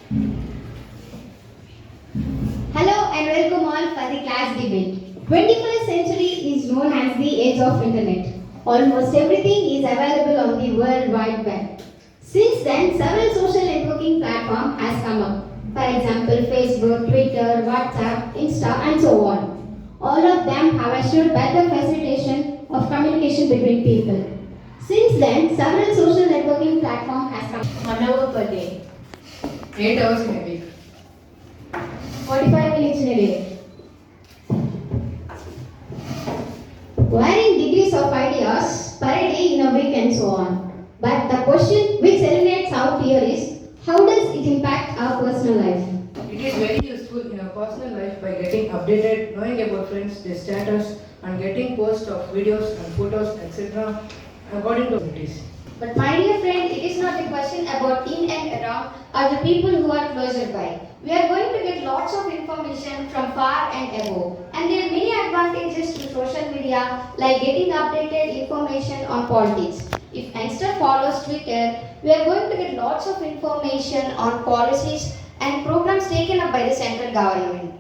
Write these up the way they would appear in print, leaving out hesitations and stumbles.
Hello and welcome all for the class debate. 21st century is known as the age of internet. Almost everything is available on the World Wide Web. Since then, several social networking platforms has come up. For example, Facebook, Twitter, WhatsApp, Insta and so on. All of them have assured better facilitation of communication between people. Since then, several social networking platforms has come 1 hour per day, 8 hours in a week, 45 minutes in a day. Varying degrees of ideas per day in a week and so on. But the question which eliminates out here is how does it impact our personal life? it is very useful in our personal life by getting updated, knowing about friends, their status, and getting posts of videos and photos, etc. according to activities. But my dear friend, it is not a question about in and around or the people who are closer by. We are going to get lots of information from far and above. And there are many advantages to social media like getting updated information on politics. If youngster follows Twitter, we are going to get lots of information on policies and programs taken up by the central government.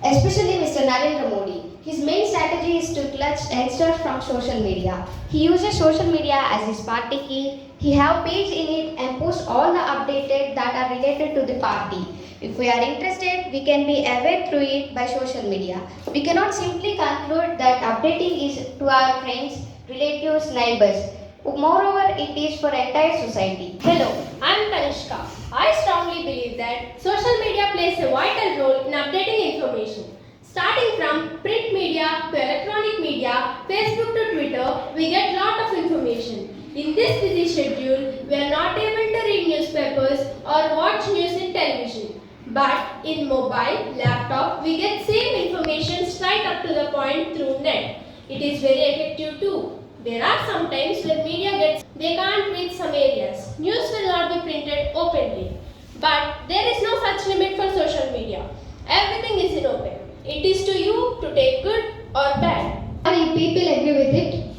Especially Mr. Narendra Modi. His main strategy is to clutch youngsters from social media. He uses social media as his party key. He have page in it and posts all the updated that are related to the party. If we are interested, we can be aware through it by social media. We cannot simply conclude that updating is to our friends, relatives, neighbors. Moreover, it is for entire society. Hello, I am Kanishka. I strongly believe that social media plays a vital role in updating information. Starting from print media to electronic media, Facebook to Twitter, we get lot of information. In this busy schedule, we are not able to read newspapers or watch news in television. But in mobile, laptop, we get same information straight up to the point through net. It is very effective too. There are some times when they can't reach some areas. News will not be printed openly. But there is no such limit for social media. Everything is in open. It is to you to take good or bad. Are you people agree with it?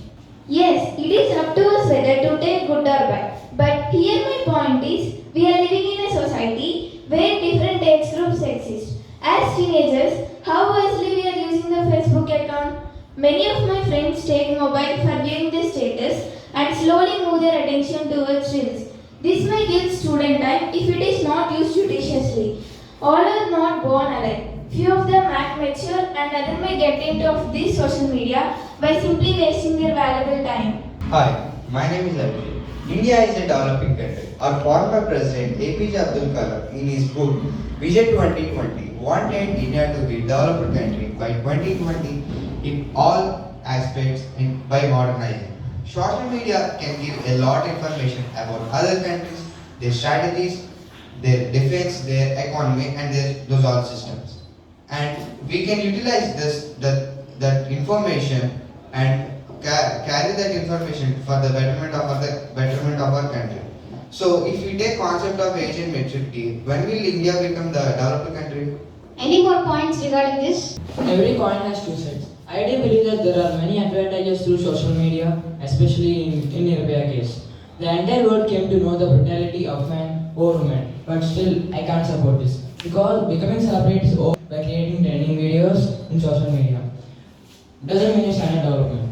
Yes, it is up to us whether to take good or bad. But here my point is, we are living in a society where different age groups exist. As teenagers, how wisely we are using the Facebook account? Many of my friends take mobile for viewing their status and slowly move their attention towards reels. This may kill student time if it is not used judiciously. All are not born alike. Few of them act mature and others may get into this social media by simply wasting their valuable time. Hi, my name is Abhishek. India is a developing country. Our former president APJ Abdul Kalam in his book Vision 2020 wanted India to be a developed country by 2020 in all aspects and by modernizing. Social media can give a lot of information about other countries, their strategies, their defense, their economy and those all systems. And we can utilize that information and carry that information for the betterment of our country. So if we take concept of age and maturity, when will India become the developed country? Any more points regarding this? Every coin has two sides. I do believe that there are many advantages through social media, especially in Nirbhaya case. The entire world came to know the brutality of man or woman, but still I can't support this because becoming celebrity is over by creating trending videos in social media. Doesn't mean a standard development.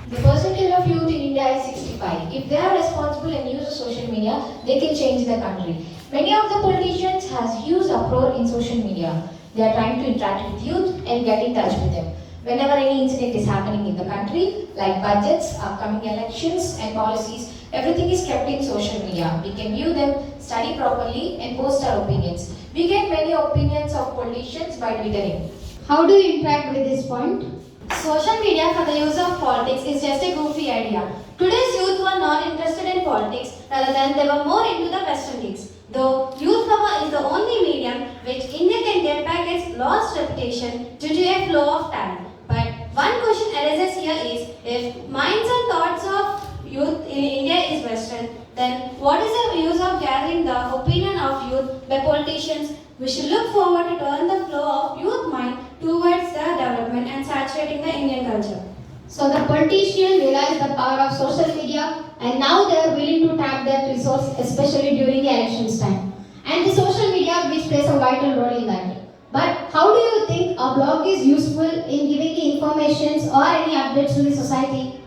The percentage of youth in India is 65. If they are responsible and use social media, they can change the country. Many of the politicians has huge uproar in social media. They are trying to interact with youth and get in touch with them. Whenever any incident is happening in the country, like budgets, upcoming elections and policies, everything is kept in social media. We can view them, study properly and post our opinions. We get many opinions of politicians by twittering. How do you interact with this point? Social media for the use of politics is just a goofy idea. Today's youth were not interested in politics, rather than they were more into the Western leagues. Though youth power is the only medium which India can get back its lost reputation due to a flow of talent. But one question arises here is, if minds and thoughts of youth in India is Western, then what is the use of gathering the opinion of youth by politicians? We should look forward to turn the flow of youth mind towards the development and saturating the Indian culture. So the politicians realize the power of social media and now they are willing to tap that resource, especially during the elections time. and the social media which plays a vital role in that. But how do you think a blog is useful in giving the informations or any updates to the society?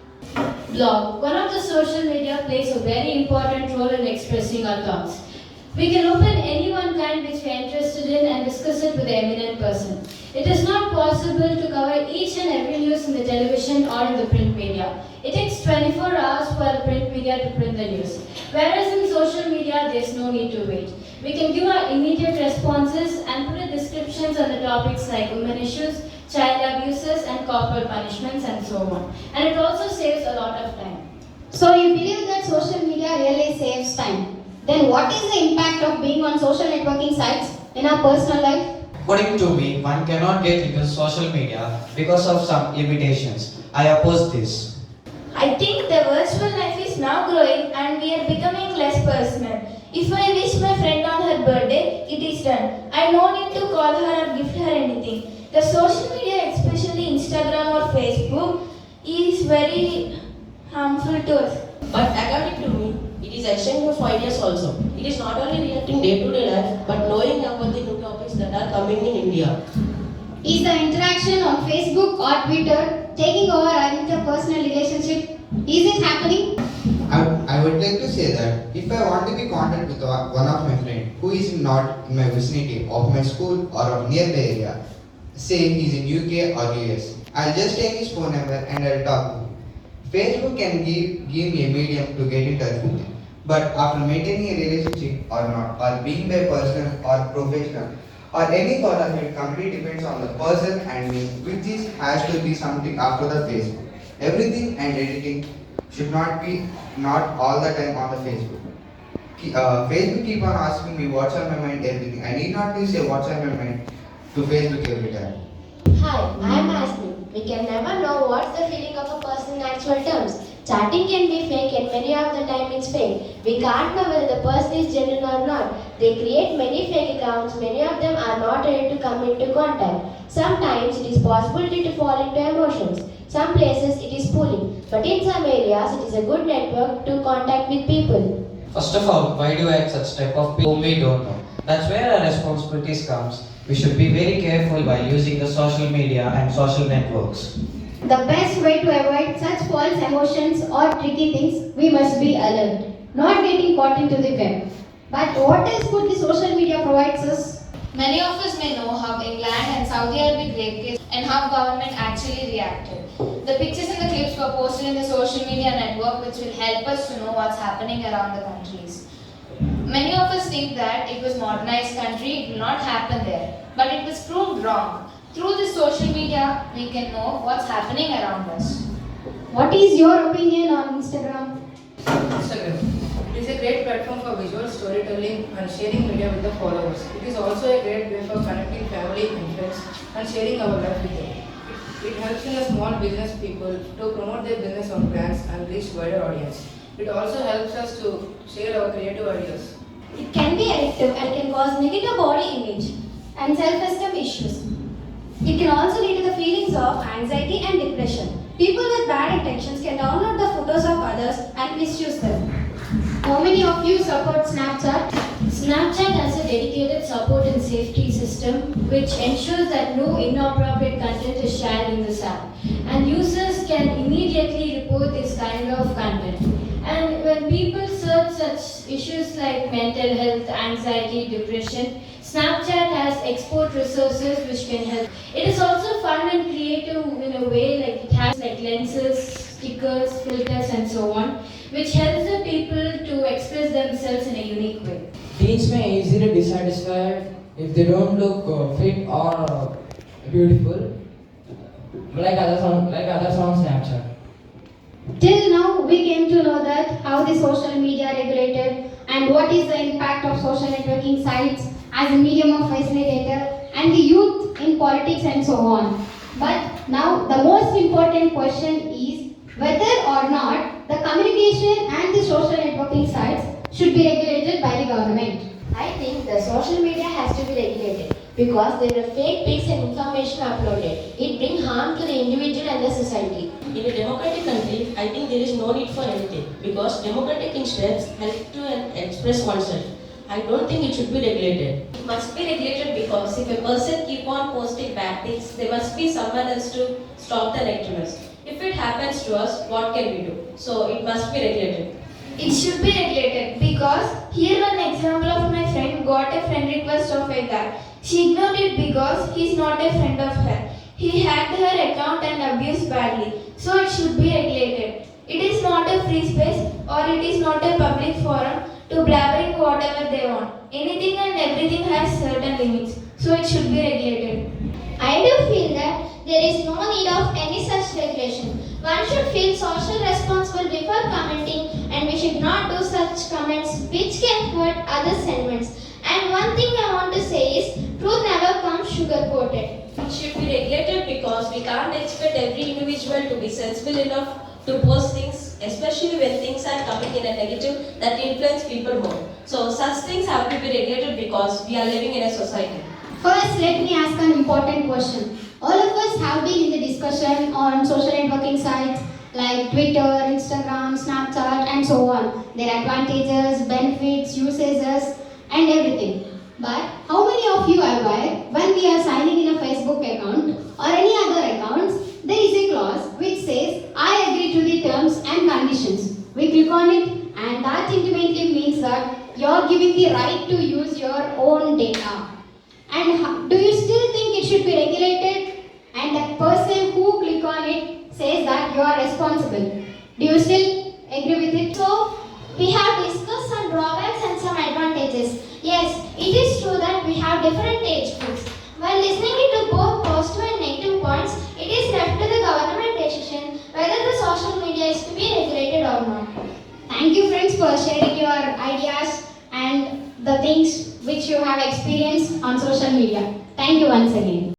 Blog. One of the social media plays a very important role in expressing our thoughts. We can open any one kind which we are interested in and discuss it with the eminent person. It is not possible to cover each and every news in the television or in the print media. It takes 24 hours for the print media to print the news. Whereas in social media, there is no need to wait. We can give our immediate responses and put descriptions on the topics like women issues, child abuses, and corporal punishments, and so on. And it also saves a lot of time. So you believe that social media really saves time. Then what is the impact of being on social networking sites in our personal life? According to me, one cannot get into social media because of some limitations. I oppose this. I think the virtual life is now growing and we are becoming less personal. If I wish my friend on her birthday, it is done. I no need to call her or gift her anything. The social media, especially Instagram or Facebook, is very harmful to us. But according to me, it is exchange of ideas also. It is not only reacting day-to-day life, but knowing about the new topics that are coming in India. Is the interaction on Facebook or Twitter taking over our interpersonal relationship? Is it happening? I would like to say that if I want to be contact with one of my friend who is not in my vicinity of my school or of nearby area, say he's in UK or US, I'll just take his phone number and I'll talk to him. Facebook can give me a medium to get in touch with him. But after maintaining a relationship or not, or being by personal or professional, or any part of it completely depends on the person and me, which is has to be something after the Facebook. Everything and editing should not all the time on the Facebook. Facebook keep on asking me what's on my mind, everything. I need not to say what's on my mind to Facebook every time. Hi, I am Asmi. We can never know what's the feeling of a person in actual terms. Chatting can be fake and many of the time it's fake. We can't know whether the person is genuine or not. They create many fake accounts, many of them are not ready to come into contact. Sometimes it is possibility to fall into emotions. Some places it is pulling, but in some areas it is a good network to contact with people. First of all, why do I act such type of people whom we don't know? That's where our responsibilities comes. We should be very careful while using the social media and social networks. The best way to avoid such false emotions or tricky things, we must be alert, not getting caught into the web. But what else could the social media provides us? Many of us may know how England and Saudi Arabic rape case and how government actually reacted. The pictures and the clips were posted in the social media network which will help us to know what's happening around the countries. Many of us think that it was modernized country, it will not happen there. But it was proved wrong. Through this social media, we can know what's happening around us. What is your opinion on Instagram? Instagram. It is a great platform for visual storytelling and sharing media with the followers. It is also a great way for connecting family and friends and sharing our life with them. It helps in the small business people to promote their business on brands and reach wider audience. It also helps us to share our creative ideas. It can be addictive and can cause negative body image and self-esteem issues. It can also lead to the feelings of anxiety and depression. People with bad intentions can download the photos of others and misuse them. How many of you support Snapchat? Snapchat has a dedicated support and safety system which ensures that no inappropriate content is shared in this app. And users can immediately report this kind of content. And when people search such issues like mental health, anxiety, depression, Snapchat has export resources which can help. It is also fun and creative in a way, like it has like lenses, stickers, filters and so on, which helps the people to express themselves in a unique way. Teens may easily dissatisfied if they don't look fit or beautiful, like others on Snapchat. Till now, we came to know that how the social media regulated and what is the impact of social networking sites as a medium of facilitator and the youth in politics and so on. But now the most important question is whether or not the communication and the social networking sites should be regulated by the government. I think the social media has to be regulated because there are fake pics and information uploaded. It brings harm to the individual and the society. In a democratic country, I think there is no need for anything because democratic instincts help to express oneself. I don't think it should be regulated. It must be regulated because if a person keep on posting bad things, there must be someone else to stop the negativeness. If it happens to us, what can we do? So it must be regulated. It should be regulated because here one example of my friend got a friend request of a guy. She ignored it because he is not a friend of her. He hacked her account and abused badly. So it should be regulated. It is not a free space or it is not a public forum to blabbering whatever they want. Anything and everything has certain limits. So it should be regulated. I do feel that there is no need of any such regulation. One should feel social responsible before commenting and we should not do such comments which can hurt other sentiments. And one thing I want to say is truth never comes sugar coated. It should be regulated because we can't expect every individual to be sensible enough to post things, especially when things are coming in a negative that influence people more. So such things have to be regulated because we are living in a society. First, let me ask an important question. All of us have been in the discussion on social networking sites like Twitter, Instagram, Snapchat, and so on. Their advantages, benefits, usages, and everything. But how many of you are aware when we are signing in a Facebook account or any other accounts, there is a clause which says, I agree to the terms and conditions. We click on it and that intimately means that you are giving the right to use your own data. And do you still think it should be regulated? And the person who click on it says that you are responsible. Do you still agree with it? So, we have discussed some drawbacks and some advantages. Yes, it is true that we have different age groups. While listening to both positive and negative points, it is left to the government decision whether the social media is to be regulated or not. Thank you friends for sharing your ideas and the things which you have experienced on social media. Thank you once again.